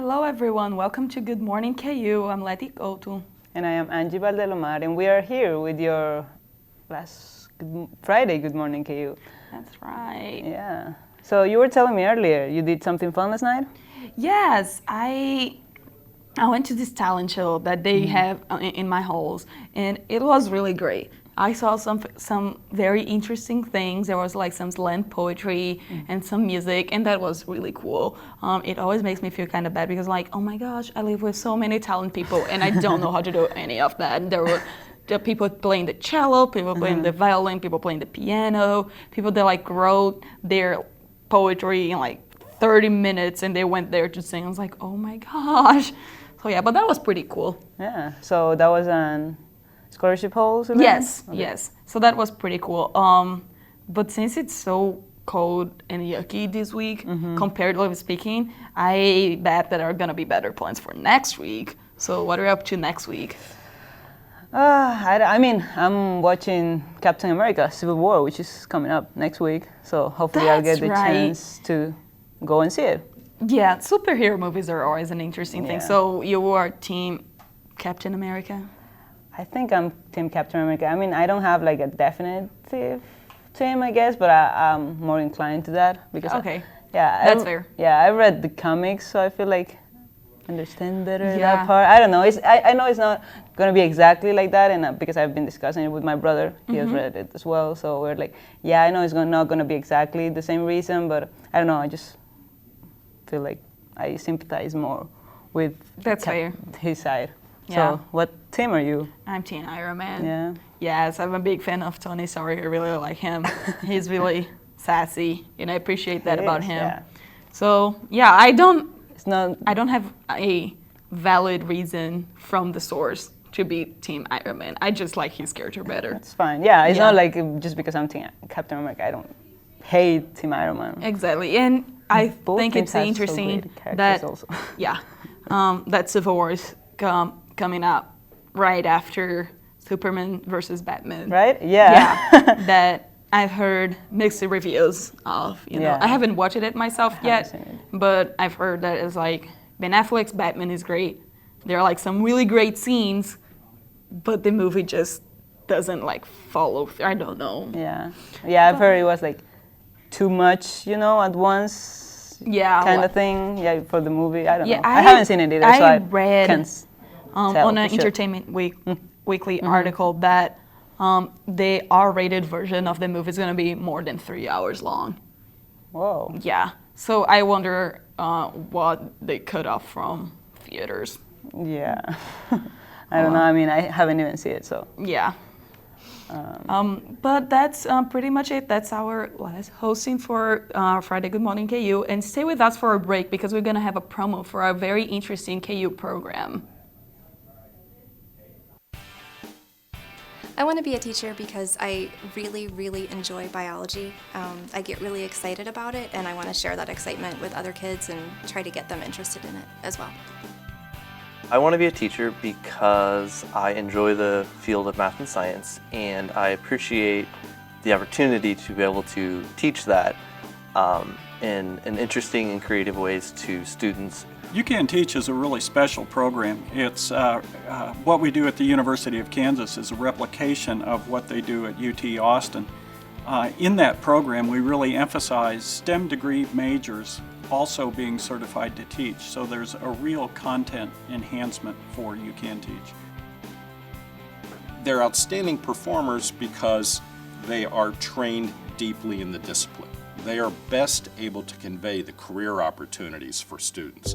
Hello everyone, welcome to Good Morning KU. I'm Leti Couto. And I am Angie Valdelomar, and we are here with your last Friday Good Morning KU. That's right. Yeah. So you were telling me earlier you did something fun last night? Yes, I went to this talent show that they have in my halls, and it was really great. I saw some very interesting things. There was like some slam poetry and some music, and that was really cool. It always makes me feel kind of bad because like, oh my gosh, I live with so many talented people, and I don't know how to do any of that. There were the people playing the cello, people playing the violin, people playing the piano, people that like wrote their poetry in like 30 minutes, and they went there to sing. I was like, oh my gosh. So yeah, but that was pretty cool. Yeah. So that was an scholarship halls event? Yes, Okay. yes. So that was pretty cool. But since it's so cold and yucky this week, comparatively speaking, I bet that there are gonna be better plans for next week. So what are you up to next week? I mean, I'm watching Captain America: Civil War, which is coming up next week. So hopefully I'll get the chance to go and see it. Yeah, superhero movies are always an interesting thing. Yeah. So you are team Captain America? I think I'm Team Captain America. I mean, I don't have like a definitive team, I guess, but I'm more inclined to that because That's fair. Yeah, I read the comics, so I feel like I understand better Yeah. that part. I don't know. I know it's not gonna be exactly like that, and because I've been discussing it with my brother, he has read it as well. So we're like, yeah, I know it's not gonna be exactly the same reason, but I don't know. I just feel like I sympathize more with his side. Yeah. So what team are you? I'm Team Iron Man. Yeah. Yes, I'm a big fan of Tony Stark. I really like him. He's really sassy, and I appreciate that about him. Yeah. So yeah, I don't have a valid reason from the source to be Team Iron Man. I just like his character better. It's fine. Yeah, it's not like just because I'm Team Captain America, I don't hate Team Iron Man. Exactly, and I think it's have interesting so great that characters also. that Civil War is coming up right after Superman versus Batman. Right? Yeah. Yeah, that I've heard mixed reviews of. You know, I haven't watched it myself yet, but I've heard that it's like Ben Affleck's Batman is great. There are like some really great scenes, but the movie just doesn't like follow through. I don't know. Yeah. Yeah, I've heard it was like too much, at once. Yeah. Kind of thing. Yeah, for the movie. I don't know. I haven't seen it either, so I read can't on an for sure. Entertainment Weekly article that the R-rated version of the movie is going to be more than 3 hours long. Whoa. Yeah. So I wonder what they cut off from theaters. Yeah. I don't know. I mean, I haven't even seen it, so. Yeah. But that's pretty much it. That's our last hosting for Friday Good Morning KU. And stay with us for a break because we're going to have a promo for our very interesting KU program. I want to be a teacher because I really, really enjoy biology. I get really excited about it, and I want to share that excitement with other kids and try to get them interested in it as well. I want to be a teacher because I enjoy the field of math and science, and I appreciate the opportunity to be able to teach that in interesting and creative ways to students. UKanTeach is a really special program. It's what we do at the University of Kansas is a replication of what they do at UT Austin. In that program, we really emphasize STEM degree majors also being certified to teach. So there's a real content enhancement for UKanTeach. They're outstanding performers because they are trained deeply in the discipline. They are best able to convey the career opportunities for students.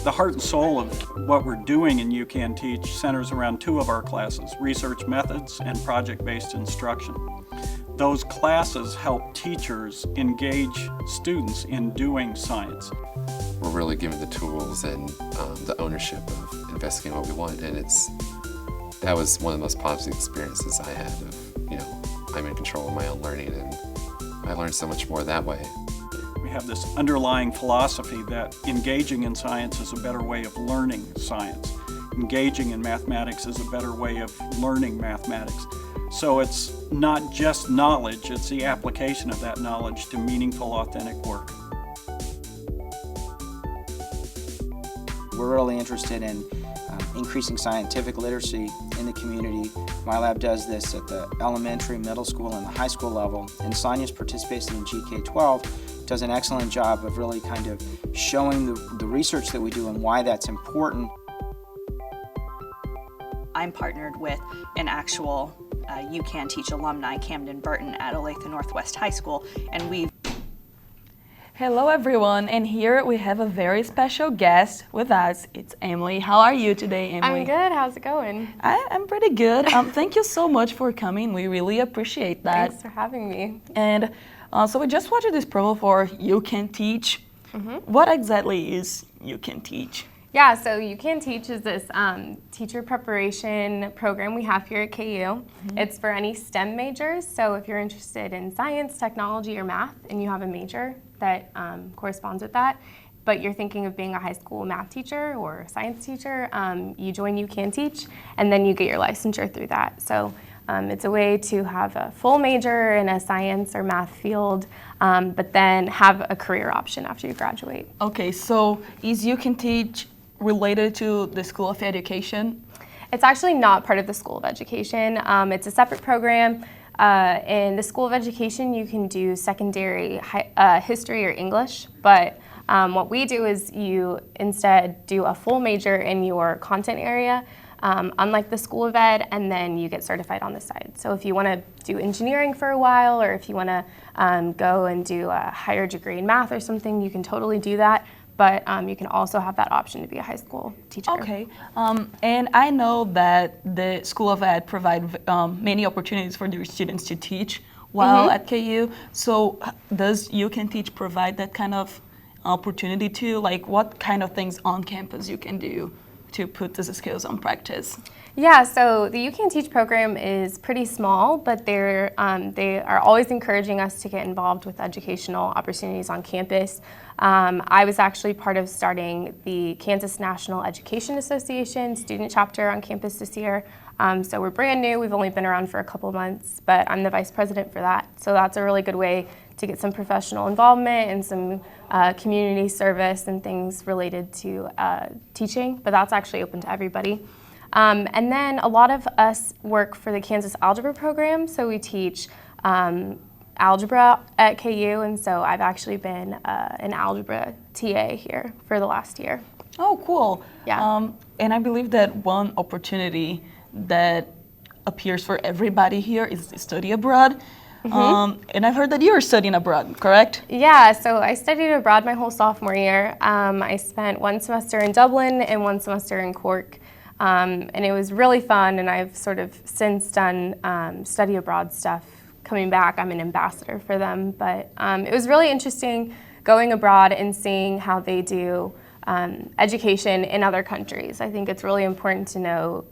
The heart and soul of what we're doing in UKanTeach centers around two of our classes, research methods and project-based instruction. Those classes help teachers engage students in doing science. We're really given the tools and the ownership of investigating what we want, and that was one of the most positive experiences I had of, I'm in control of my own learning, and I learned so much more that way. We have this underlying philosophy that engaging in science is a better way of learning science. Engaging in mathematics is a better way of learning mathematics. So it's not just knowledge, it's the application of that knowledge to meaningful, authentic work. we're really interested in increasing scientific literacy in the community. My lab does this at the elementary, middle school, and the high school level, and Sonia's participating in GK12 does an excellent job of really kind of showing the research that we do and why that's important. I'm partnered with an actual UKanTeach alumni, Camden Burton, at Olathe Northwest High School, and we've... Hello everyone, and here we have a very special guest with us. It's Emily. How are you today, Emily? I'm good. How's it going? I'm pretty good. Thank you so much for coming. We really appreciate that. Thanks for having me. And so we just watched this promo for UKanTeach. What exactly is UKanTeach? Yeah, so UKanTeach is this teacher preparation program we have here at KU. It's for any STEM majors, so if you're interested in science, technology, or math, and you have a major that corresponds with that, but you're thinking of being a high school math teacher or science teacher, you join UKanTeach, and then you get your licensure through that. So it's a way to have a full major in a science or math field, but then have a career option after you graduate. Okay, so is UKanTeach related to the School of Education? It's actually not part of the School of Education. It's a separate program. In the School of Education, you can do secondary history or English, but what we do is you instead do a full major in your content area, unlike the School of Ed, and then you get certified on the side. So if you want to do engineering for a while, or if you want to go and do a higher degree in math or something, you can totally do that. But you can also have that option to be a high school teacher. Okay, and I know that the School of Ed provide many opportunities for their students to teach while at KU. So does UKanTeach provide that kind of opportunity too? Like what kind of things on campus you can do to put these skills on practice? Yeah, so the UKanTeach program is pretty small, but they are always encouraging us to get involved with educational opportunities on campus. I was actually part of starting the Kansas National Education Association student chapter on campus this year. So we're brand new, we've only been around for a couple months, but I'm the vice president for that. So that's a really good way to get some professional involvement and some community service and things related to teaching, but that's actually open to everybody. And then a lot of us work for the Kansas Algebra program, so we teach algebra at KU, and so I've actually been an algebra TA here for the last year. Oh, cool. Yeah. And I believe that one opportunity that appears for everybody here is study abroad. And I've heard that you were studying abroad, correct? Yeah, so I studied abroad my whole sophomore year. I spent one semester in Dublin and one semester in Cork. And it was really fun, and I've sort of since done study abroad stuff. Coming back, I'm an ambassador for them, but it was really interesting going abroad and seeing how they do education in other countries. I think it's really important to know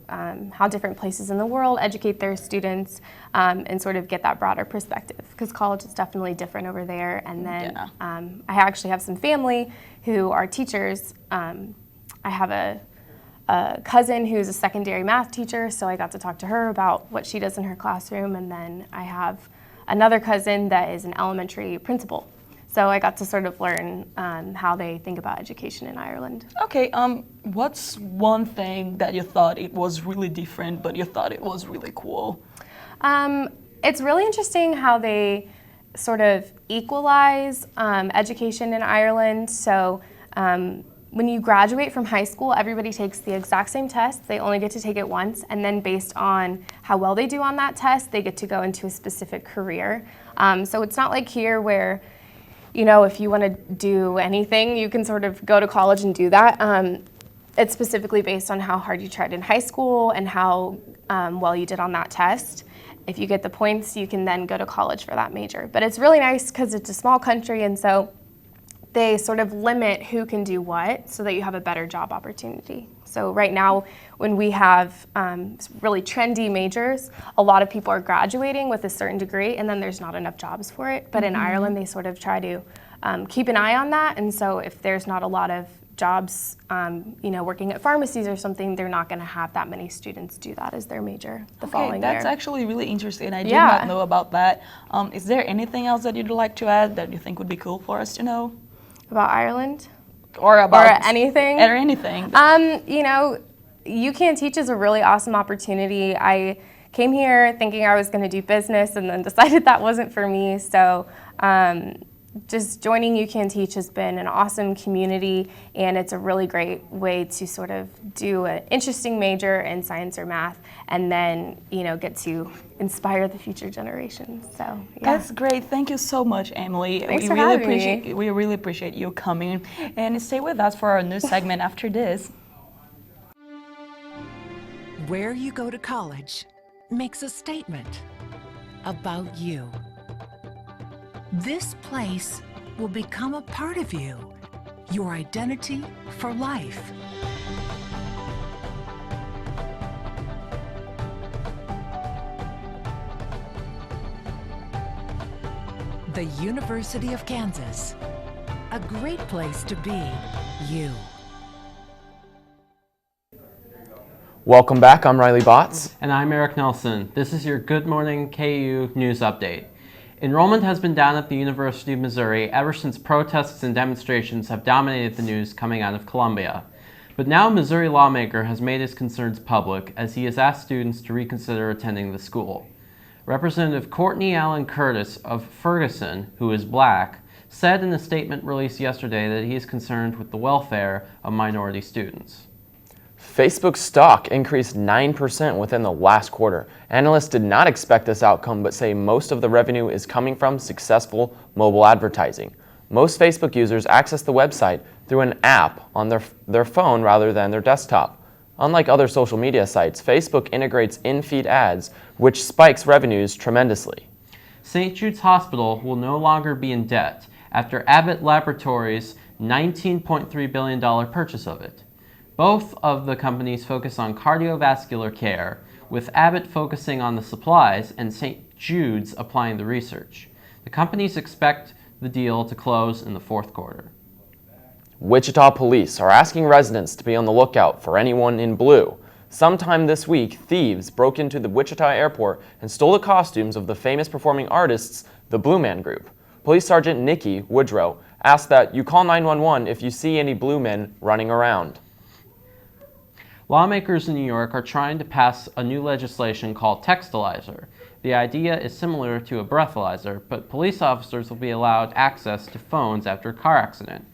how different places in the world educate their students and sort of get that broader perspective, because college is definitely different over there. And then I actually have some family who are teachers. I have a cousin who's a secondary math teacher, so I got to talk to her about what she does in her classroom, and then I have another cousin that is an elementary principal. So I got to sort of learn how they think about education in Ireland. Okay, what's one thing that you thought it was really different, but you thought it was really cool? It's really interesting how they sort of equalize education in Ireland. So when you graduate from high school, everybody takes the exact same test. They only get to take it once, and then based on how well they do on that test, they get to go into a specific career. So it's not like here where, you know, if you want to do anything, you can sort of go to college and do that. It's specifically based on how hard you tried in high school and how well you did on that test. If you get the points, you can then go to college for that major. But it's really nice because it's a small country, and so they sort of limit who can do what so that you have a better job opportunity. So right now, when we have really trendy majors, a lot of people are graduating with a certain degree, and then there's not enough jobs for it. But in Ireland, they sort of try to keep an eye on that. And so if there's not a lot of jobs, you know, working at pharmacies or something, they're not going to have that many students do that as their major the following year. That's actually really interesting. I did not know about that. Is there anything else that you'd like to add that you think would be cool for us to know? About Ireland? or about anything. Or anything. You know, UKanTeach is a really awesome opportunity. I came here thinking I was going to do business and then decided that wasn't for me. So just joining UKanTeach has been an awesome community, and it's a really great way to sort of do an interesting major in science or math and then, you know, get to inspire the future generations. So, yeah. That's great. Thank you so much, Emily. Thanks for having me. We really appreciate you coming. And stay with us for our new segment after this. Where you go to college makes a statement about you. This place will become a part of you, your identity for life. The University of Kansas, a great place to be you. Welcome back, I'm Riley Botts. And I'm Eric Nelson. This is your Good Morning KU news update. Enrollment has been down at the University of Missouri ever since protests and demonstrations have dominated the news coming out of Columbia. But now a Missouri lawmaker has made his concerns public as he has asked students to reconsider attending the school. Representative Courtney Allen Curtis of Ferguson, who is black, said in a statement released yesterday that he is concerned with the welfare of minority students. Facebook stock increased 9% within the last quarter. Analysts did not expect this outcome, but say most of the revenue is coming from successful mobile advertising. Most Facebook users access the website through an app on their phone rather than their desktop. Unlike other social media sites, Facebook integrates in-feed ads, which spikes revenues tremendously. St. Jude's Hospital will no longer be in debt after Abbott Laboratories' $19.3 billion purchase of it. Both of the companies focus on cardiovascular care, with Abbott focusing on the supplies and St. Jude's applying the research. The companies expect the deal to close in the fourth quarter. Wichita police are asking residents to be on the lookout for anyone in blue. Sometime this week, thieves broke into the Wichita airport and stole the costumes of the famous performing artists, the Blue Man Group. Police Sergeant Nikki Woodrow asked that you call 911 if you see any blue men running around. Lawmakers in New York are trying to pass a new legislation called Textilizer. The idea is similar to a breathalyzer, but police officers will be allowed access to phones after a car accident.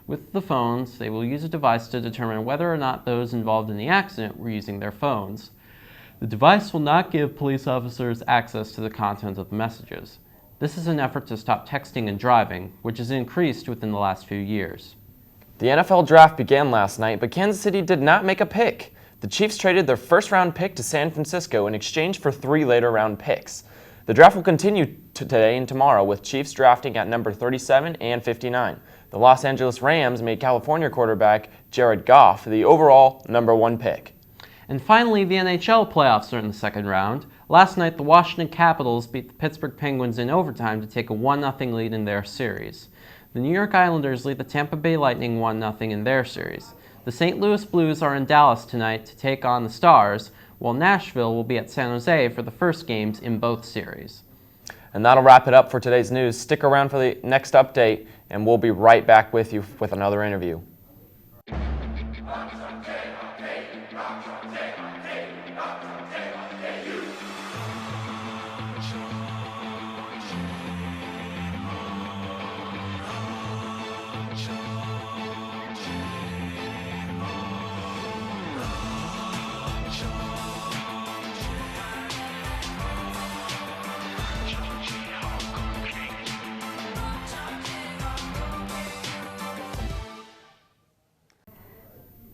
With the phones, they will use a device to determine whether or not those involved in the accident were using their phones. The device will not give police officers access to the content of the messages. This is an effort to stop texting and driving, which has increased within the last few years. The NFL draft began last night, but Kansas City did not make a pick. The Chiefs traded their first-round pick to San Francisco in exchange for 3 later-round picks. The draft will continue today and tomorrow, with Chiefs drafting at number 37 and 59. The Los Angeles Rams made California quarterback Jared Goff the overall number 1 pick. And finally, the NHL playoffs are in the second round. Last night, the Washington Capitals beat the Pittsburgh Penguins in overtime to take a 1-0 lead in their series. The New York Islanders lead the Tampa Bay Lightning 1-0 in their series. The St. Louis Blues are in Dallas tonight to take on the Stars, while Nashville will be at San Jose for the first games in both series. And that'll wrap it up for today's news. Stick around for the next update, and we'll be right back with you with another interview.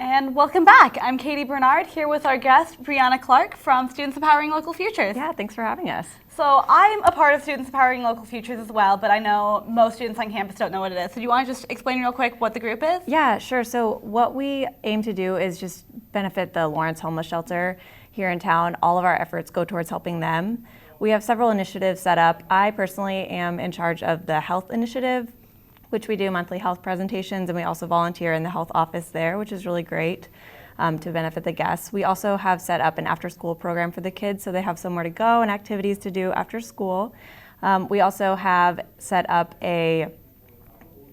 And welcome back. I'm Katie Bernard here with our guest, Breanna Clark from Students Empowering Local Futures. Yeah, thanks for having us. So I'm a part of Students Empowering Local Futures as well, but I know most students on campus don't know what it is. So do you want to just explain real quick what the group is? Yeah, sure. So what we aim to do is just benefit the Lawrence Homeless Shelter here in town. All of our efforts go towards helping them. We have several initiatives set up. I personally am in charge of the health initiative, which we do monthly health presentations, and we also volunteer in the health office there, which is really great to benefit the guests. We also have set up an after-school program for the kids, so they have somewhere to go and activities to do after school. We also have set up a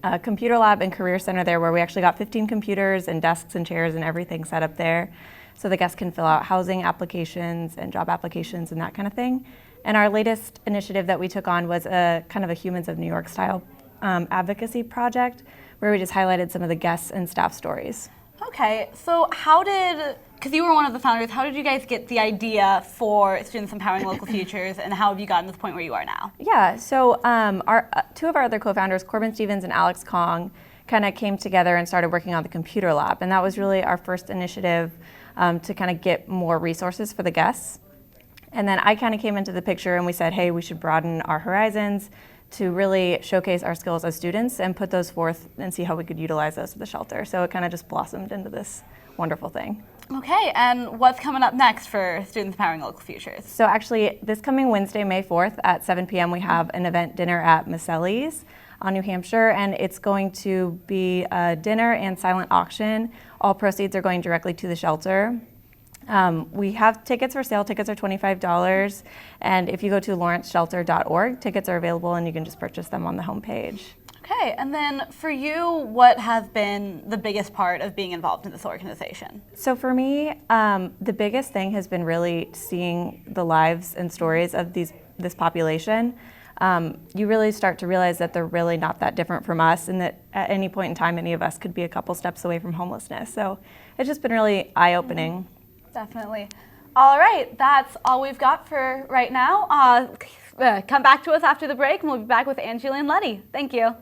a computer lab and career center there where we actually got 15 computers and desks and chairs and everything set up there so the guests can fill out housing applications and job applications and that kind of thing. And our latest initiative that we took on was a kind of a Humans of New York style advocacy project where we just highlighted some of the guests and staff stories. Okay, so because you were one of the founders, how did you guys get the idea for Students Empowering Local Futures, and how have you gotten to the point where you are now? Yeah, so two of our other co-founders, Corbin Stevens and Alex Kong, kind of came together and started working on the computer lab, and that was really our first initiative to kind of get more resources for the guests. And then I kind of came into the picture and we said, hey, we should broaden our horizons to really showcase our skills as students and put those forth and see how we could utilize those at the shelter. So it kind of just blossomed into this wonderful thing. Okay, and what's coming up next for Students Empowering Local Futures? So actually, this coming Wednesday, May 4th at 7 p.m., we have an event dinner at Maselli's on New Hampshire, and it's going to be a dinner and silent auction. All proceeds are going directly to the shelter. We have tickets for sale. Tickets are $25, and if you go to lawrenceshelter.org, tickets are available and you can just purchase them on the homepage. Okay, and then for you, what has been the biggest part of being involved in this organization? So for me, the biggest thing has been really seeing the lives and stories of this population. You really start to realize that they're really not that different from us, and that at any point in time, any of us could be a couple steps away from homelessness. So it's just been really eye-opening. Definitely. All right, that's all we've got for right now. Come back to us after the break, and we'll be back with Angela and Letty. Thank you.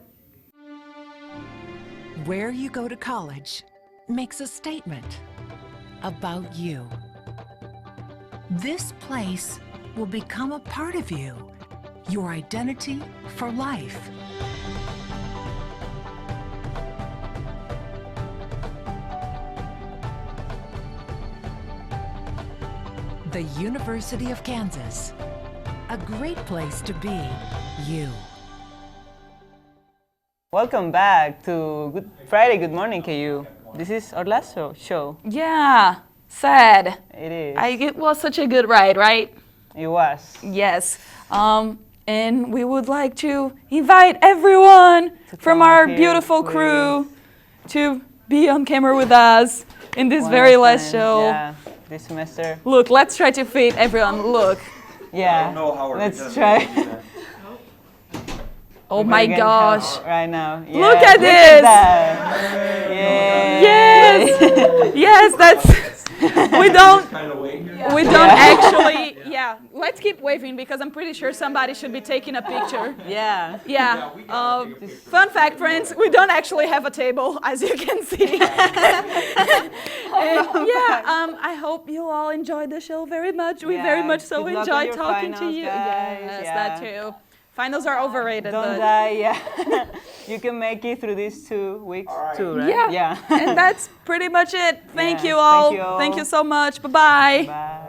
Where you go to college makes a statement about you. This place will become a part of you, your identity for life. The University of Kansas, a great place to be you. Welcome back to Good Friday, Good Morning, KU. This is our last show. Yeah, sad. It is. It was such a good ride, right? It was. Yes. And we would like to invite everyone from our beautiful crew to be on camera with us in this very last show. Yeah, this semester. Look, let's try to fit everyone. Look. Yeah. I don't know how we're Let's try. Oh my gosh. Right now. Yeah. Look at this. Yay. Yes. Yes, that's we don't actually let's keep waving because I'm pretty sure somebody should be taking a picture. Yeah. Yeah. Fun fact, friends, we don't actually have a table, as you can see. I hope you all enjoyed the show very much. We very much so enjoyed talking to you. Yes, that too. Finals are overrated. Don't die, You can make it through these 2 weeks too, right? Yeah. And that's pretty much it. Thank you all. Thank you all. Thank you so much. Bye-bye. Bye.